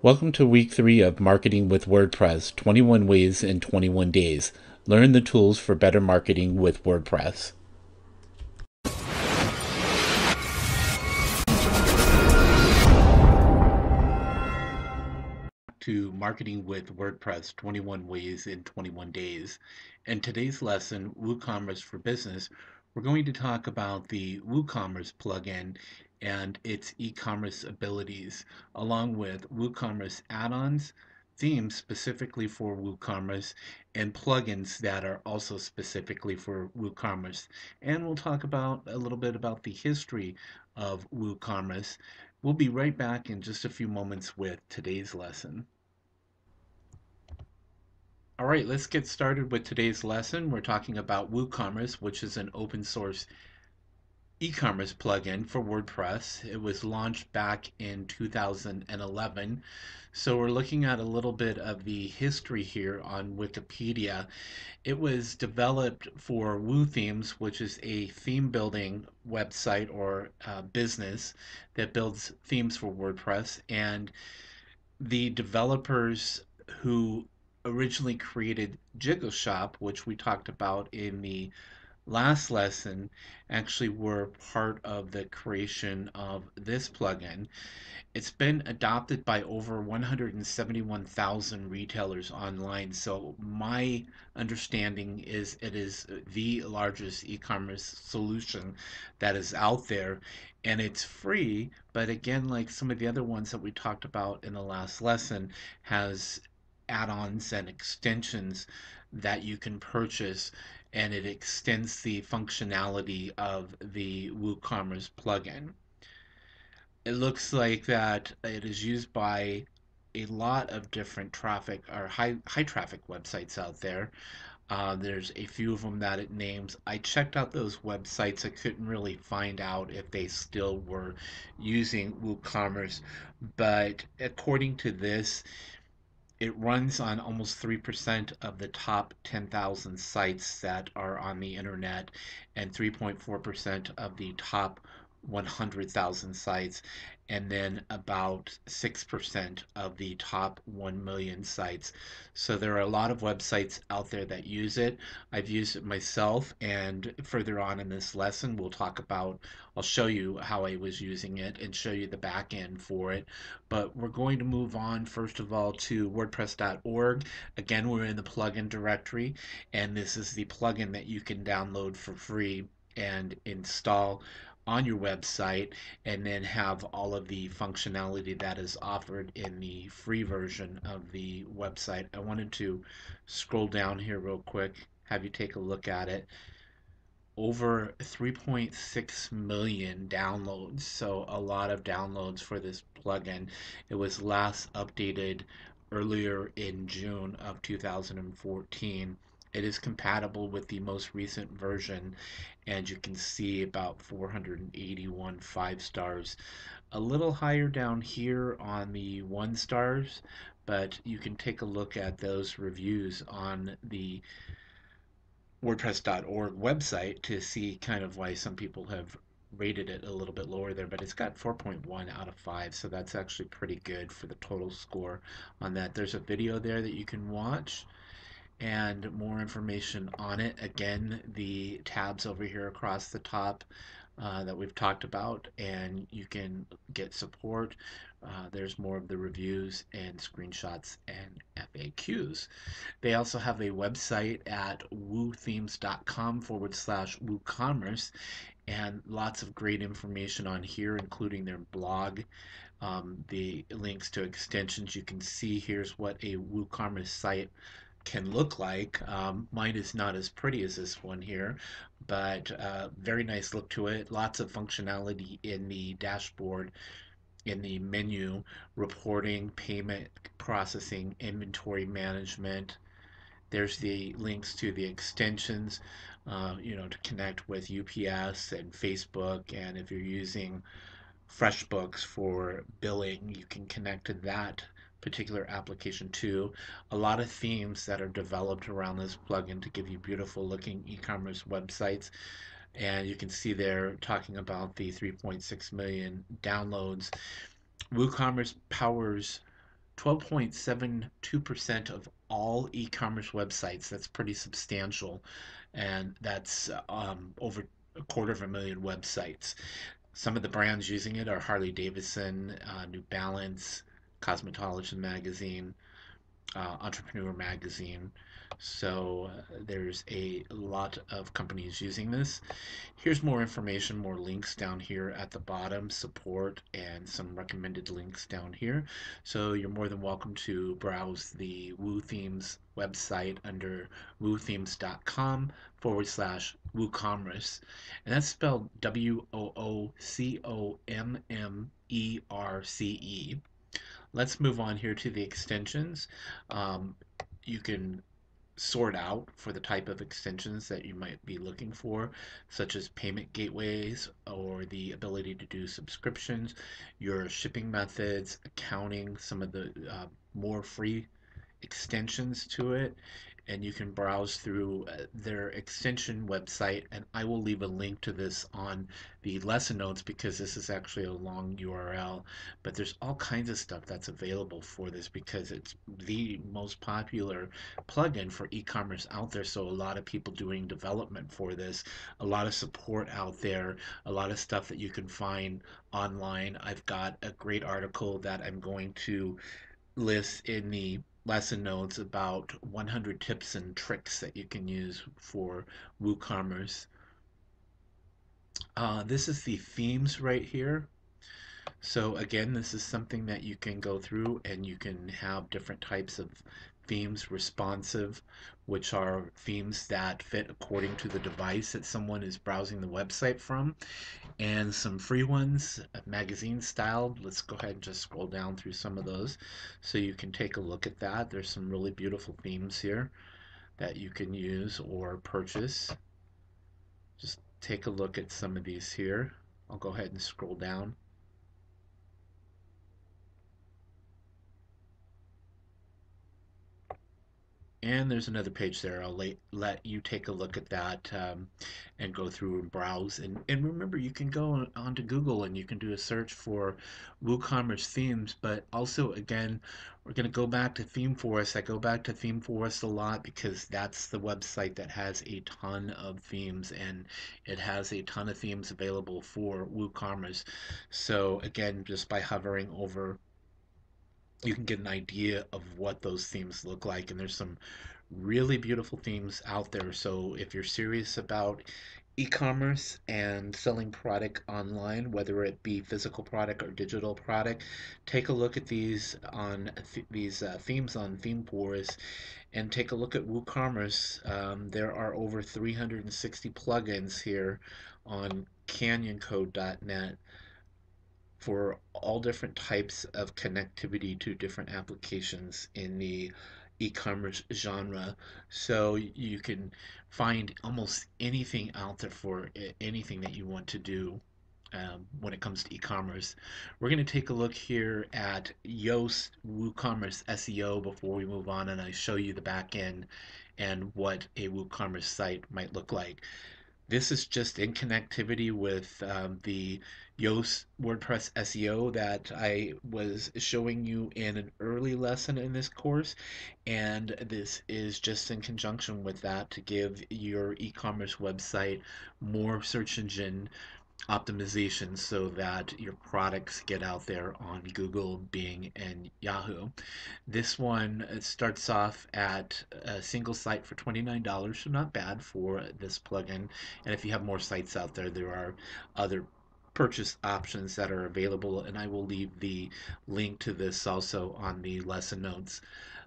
Welcome to week 3 of Marketing with WordPress 21 Ways in 21 Days. Learn the tools for better marketing with WordPress. To Marketing with WordPress 21 Ways in 21 Days. In today's lesson, WooCommerce for Business, we're going to talk about the WooCommerce plugin and its e-commerce abilities, along with WooCommerce add-ons, themes specifically for WooCommerce, and plugins that are also specifically for WooCommerce. And we'll talk about a little bit about the history of WooCommerce. We'll be right back in just a few moments with today's lesson. All right, let's get started with today's lesson. We're talking about WooCommerce, which is an open source e-commerce plugin for WordPress. It was launched back in 2011. So we're looking at a little bit of the history here on Wikipedia. It was developed for WooThemes, which is a theme building website or business that builds themes for WordPress. And the developers who originally created Jiggle Shop, which we talked about in the last lesson, actually were part of the creation of this plugin. It's been adopted by over 171,000 retailers online. So my understanding is it is the largest e-commerce solution that is out there, and it's free. But again, like some of the other ones that we talked about in the last lesson, has add-ons and extensions that you can purchase, and it extends the functionality of the WooCommerce plugin. It looks like that it is used by a lot of different traffic or high traffic websites out there. There's a few of them that it names. I checked out those websites. I couldn't really find out if they still were using WooCommerce, but according to this, it runs on almost 3% of the top 10,000 sites that are on the internet and 3.4% of the top 100,000 sites, and then about 6% of the top 1 million sites. So there are a lot of websites out there that use it. I've used it myself, and further on in this lesson, I'll show you how I was using it and show you the back end for it. But we're going to move on first of all to WordPress.org. Again, we're in the plugin directory, and this is the plugin that you can download for free and install on your website, and then have all of the functionality that is offered in the free version of the website. I wanted to scroll down here real quick, have you take a look at it. Over 3.6 million downloads, so a lot of downloads for this plugin. It was last updated earlier in June of 2014. It is compatible with the most recent version, and you can see about 481 5 stars. A little higher down here on the 1 stars, but you can take a look at those reviews on the WordPress.org website to see kind of why some people have rated it a little bit lower there, but it's got 4.1 out of 5, so that's actually pretty good for the total score on that. There's a video there that you can watch and more information on it. Again, the tabs over here across the top that we've talked about, and you can get support. There's more of the reviews and screenshots and FAQs. They also have a website at woothemes.com/WooCommerce, and lots of great information on here, including their blog, the links to extensions. You can see here's what a WooCommerce site can look like. Mine is not as pretty as this one here, but very nice look to it. Lots of functionality in the dashboard, in the menu, reporting, payment processing, inventory management. There's the links to the extensions, to connect with UPS and Facebook. And if you're using FreshBooks for billing, you can connect to that particular application too. A lot of themes that are developed around this plugin to give you beautiful looking e-commerce websites. And you can see there talking about the 3.6 million downloads. WooCommerce powers 12.72% of all e-commerce websites. That's pretty substantial, and that's over a quarter of a million websites. Some of the brands using it are Harley Davidson, New Balance, Cosmetology Magazine, Entrepreneur Magazine. So there's a lot of companies using this. Here's more information, more links down here at the bottom, support, and some recommended links down here. So you're more than welcome to browse the Woo Themes website under woothemes.com/WooCommerce. And that's spelled WooCommerce. Let's move on here to the extensions. Um, you can sort out for the type of extensions that you might be looking for, such as payment gateways or the ability to do subscriptions, your shipping methods, accounting, some of the more free extensions to it, and you can browse through their extension website, and I will leave a link to this on the lesson notes because this is actually a long URL, but there's all kinds of stuff that's available for this because it's the most popular plugin for e-commerce out there. So a lot of people doing development for this, a lot of support out there, a lot of stuff that you can find online. I've got a great article that I'm going to list in the lesson notes about 100 tips and tricks that you can use for WooCommerce. This is the themes right here. So again, this is something that you can go through and you can have different types of themes responsive, which are themes that fit according to the device that someone is browsing the website from, and some free ones, magazine style. Let's go ahead and just scroll down through some of those so you can take a look at that. There's some really beautiful themes here that you can use or purchase. Just take a look at some of these here. I'll go ahead and scroll down. And there's another page there. I'll let you take a look at that and go through and browse. And remember, you can go onto Google and you can do a search for WooCommerce themes. But also, again, we're going to go back to Themeforest. I go back to Themeforest a lot because that's the website that has a ton of themes, and it has a ton of themes available for WooCommerce. So again, just by hovering over, you can get an idea of what those themes look like, and there's some really beautiful themes out there. So if you're serious about e-commerce and selling product online, whether it be physical product or digital product, take a look at these on these themes on Themeforest, and take a look at WooCommerce. There are over 360 plugins here on CanyonCode.net for all different types of connectivity to different applications in the e-commerce genre. So you can find almost anything out there for anything that you want to do when it comes to e-commerce. We're going to take a look here at Yoast WooCommerce SEO before we move on, and I show you the back end and what a WooCommerce site might look like. This is just in connectivity with the Yoast WordPress SEO that I was showing you in an early lesson in this course. And this is just in conjunction with that to give your e-commerce website more search engine optimization so that your products get out there on Google, Bing, and Yahoo. This one starts off at a single site for $29, so not bad for this plugin. And if you have more sites out there, there are other purchase options that are available, and I will leave the link to this also on the lesson notes.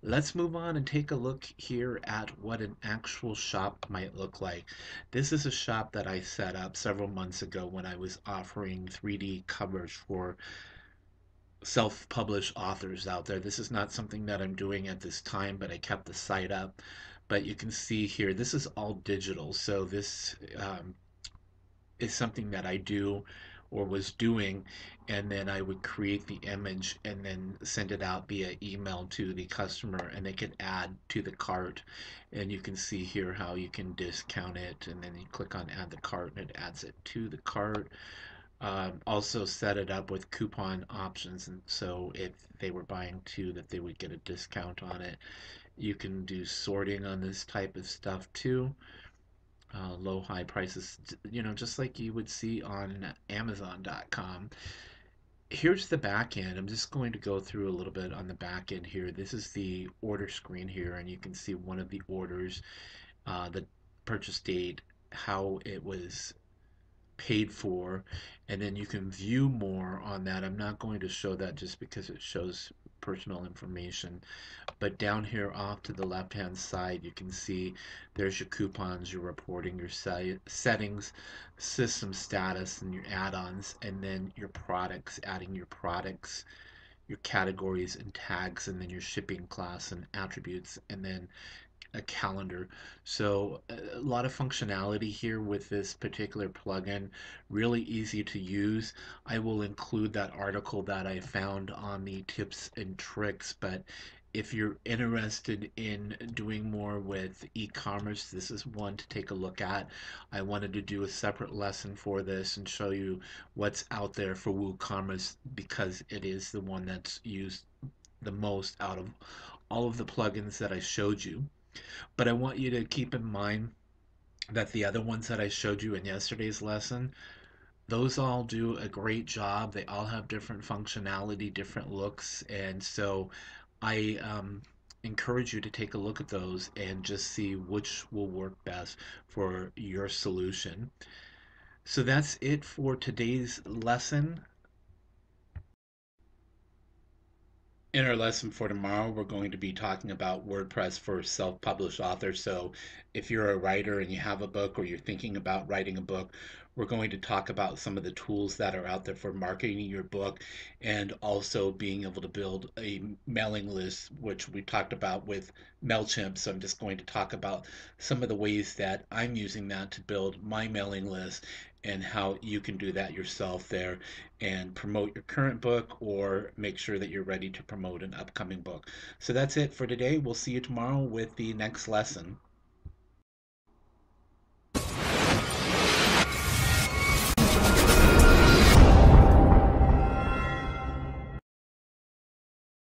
Let's move on and take a look here at what an actual shop might look like. This is a shop that I set up several months ago when I was offering 3D covers for self-published authors out there. This is not something that I'm doing at this time, but I kept the site up. But you can see here, this is all digital. So this is something that I do or was doing, and then I would create the image and then send it out via email to the customer, and they can add to the cart. And you can see here how you can discount it, and then you click on add the cart and it adds it to the cart. Also set it up with coupon options, and so if they were buying two, that they would get a discount on it. You can do sorting on this type of stuff too. Low, high prices, just like you would see on Amazon.com. Here's the back end. I'm just going to go through a little bit on the back end here. This is the order screen here, and you can see one of the orders, the purchase date, how it was paid for, and then you can view more on that. I'm not going to show that just because it shows personal information, but down here off to the left hand side you can see there's your coupons, your reporting, your settings, system status, and your add-ons, and then your products, adding your products, your categories and tags, and then your shipping class and attributes, and then a calendar. So a lot of functionality here with this particular plugin, really easy to use. I will include that article that I found on the tips and tricks, but if you're interested in doing more with e-commerce, this is one to take a look at. I wanted to do a separate lesson for this and show you what's out there for WooCommerce because it is the one that's used the most out of all of the plugins that I showed you. But I want you to keep in mind that the other ones that I showed you in yesterday's lesson, those all do a great job. They all have different functionality, different looks, and so I encourage you to take a look at those and just see which will work best for your solution. So that's it for today's lesson. In our lesson for tomorrow, we're going to be talking about WordPress for self-published authors. So if you're a writer and you have a book or you're thinking about writing a book, we're going to talk about some of the tools that are out there for marketing your book and also being able to build a mailing list, which we talked about with MailChimp. So I'm just going to talk about some of the ways that I'm using that to build my mailing list and how you can do that yourself there and promote your current book or make sure that you're ready to promote an upcoming book. So that's it for today. We'll see you tomorrow with the next lesson.